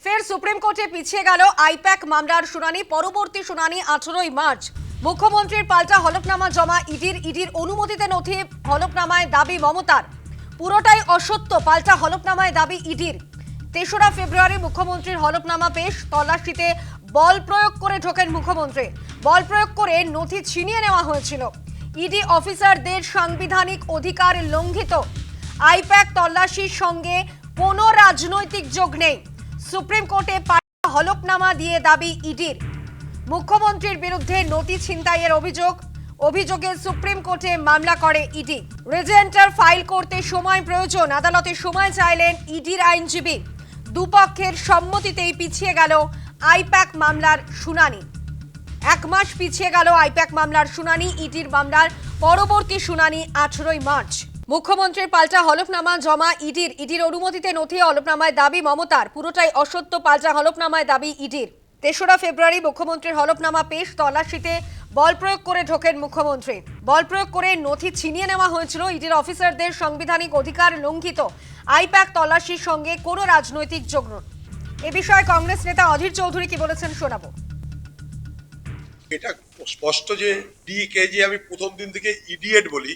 ফের সুপ্রিম কোর্টে পিছিয়ে গেল আইপ্যাক মামলার শুনানি। পরবর্তী শুনানি 18ই মার্চ। মুখ্যমন্ত্রীর পাল্টা হলফনামা জমা ইডির অনুমতিতে নথি হলফনামায় দাবি মমতার পুরোটাই অসত্য। পাল্টা হলফনামায় দাবি ইডির। 3রা ফেব্রুয়ারি মুখ্যমন্ত্রীর হলফনামা পেশ। তল্লাশিতে বল প্রয়োগ করে ঢোকেন মুখ্যমন্ত্রী। বল প্রয়োগ করে নথি ছিনিয়ে নেওয়া হয়েছিল। ইডি অফিসারদের সাংবিধানিক অধিকার লঙ্ঘিত। আইপ্যাক তল্লাশির সঙ্গে কোনো রাজনৈতিক যোগ নেই। সুপ্রিম কোর্টে পাল্টা হলফনামা দিয়ে দাবি ইডির। মুখ্যমন্ত্রীর বিরুদ্ধে নথি ছিনতাইয়ের অভিযোগে সুপ্রিম কোর্টে মামলা করে ইডি। রেজেন্টার ফাইল করতে সময় প্রয়োজন। আদালতে সময় চাইলেন ইডির আইনজীবী। দুপক্ষের সম্মতিতেই পিছিয়ে গেল আইপ্যাক মামলার শুনানি। 1 মাস পিছিয়ে গেল আইপ্যাক মামলার শুনানি। ইডির মামলার পরবর্তী শুনানি 18ই মার্চ। মুখ্যমন্ত্রীর পাল্টা হলফনামা জমা ইডির অনুমতিতে নথি হলফনামায় দাবি মমতার পুরোটাই অসত্য। পাল্টা হলফনামায় দাবি ইডির। 3রা ফেব্রুয়ারি মুখ্যমন্ত্রীর হলফনামা পেশ। তল্লাশিতে বল প্রয়োগ করে ঢোকেন মুখ্যমন্ত্রী। বল প্রয়োগ করে নথি ছিনিয়ে নেওয়া হয়েছিল। ইডির অফিসারদের সাংবিধানিক অধিকার লঙ্ঘিত। আইপ্যাক তল্লাশির সঙ্গে কোনো রাজনৈতিক যোগ নেই। এ বিষয়ে কংগ্রেস নেতা অধীর চৌধুরী কি বলেছেন শোনাবো। এটা স্পষ্ট যে ডিকে যে আমি প্রথম দিন থেকে ইডিয়েট বলি,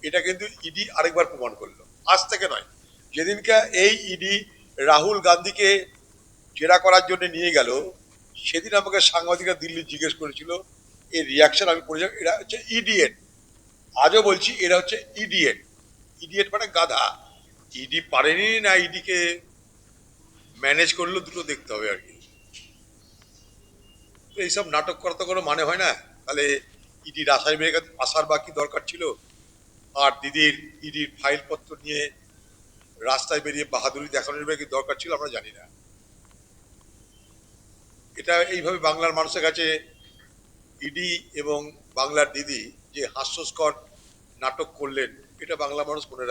এটা কিন্তু ইডি আরেকবার প্রমাণ করলো। আজ থেকে নয়, যেদিনকে এই ইডি রাহুল গান্ধীকে জেরা করার জন্য নিয়ে গেল, সেদিন আমাকে সাংবাদিকরা দিল্লি জিজ্ঞেস করেছিল, এর রিয়াকশন আমি করেছিলাম, এরা হচ্ছে ইডিয়েট। আজও বলছি, এরা হচ্ছে ইডিয়েট। ইডিয়েট মানে গাধা। ইডি পারেনি না ইডিকে ম্যানেজ করলো, দুটো দেখতে হবে আর কি। এইসব নাটক করা তো কোনো মানে হয় না। তাহলে ইডির আসার বাকি দরকার ছিল। আর ইডির ফাইলপত্র নিয়ে রাস্তায় বেরিয়ে বাহাদুরি দেখানোর কি দরকার ছিল আমরা জানি না। এটা এইভাবে বাংলার মানুষের কাছে ইডি এবং বাংলার দিদি যে হাস্যস্কর নাটক করলেন, এটা বাংলা মানুষ মনে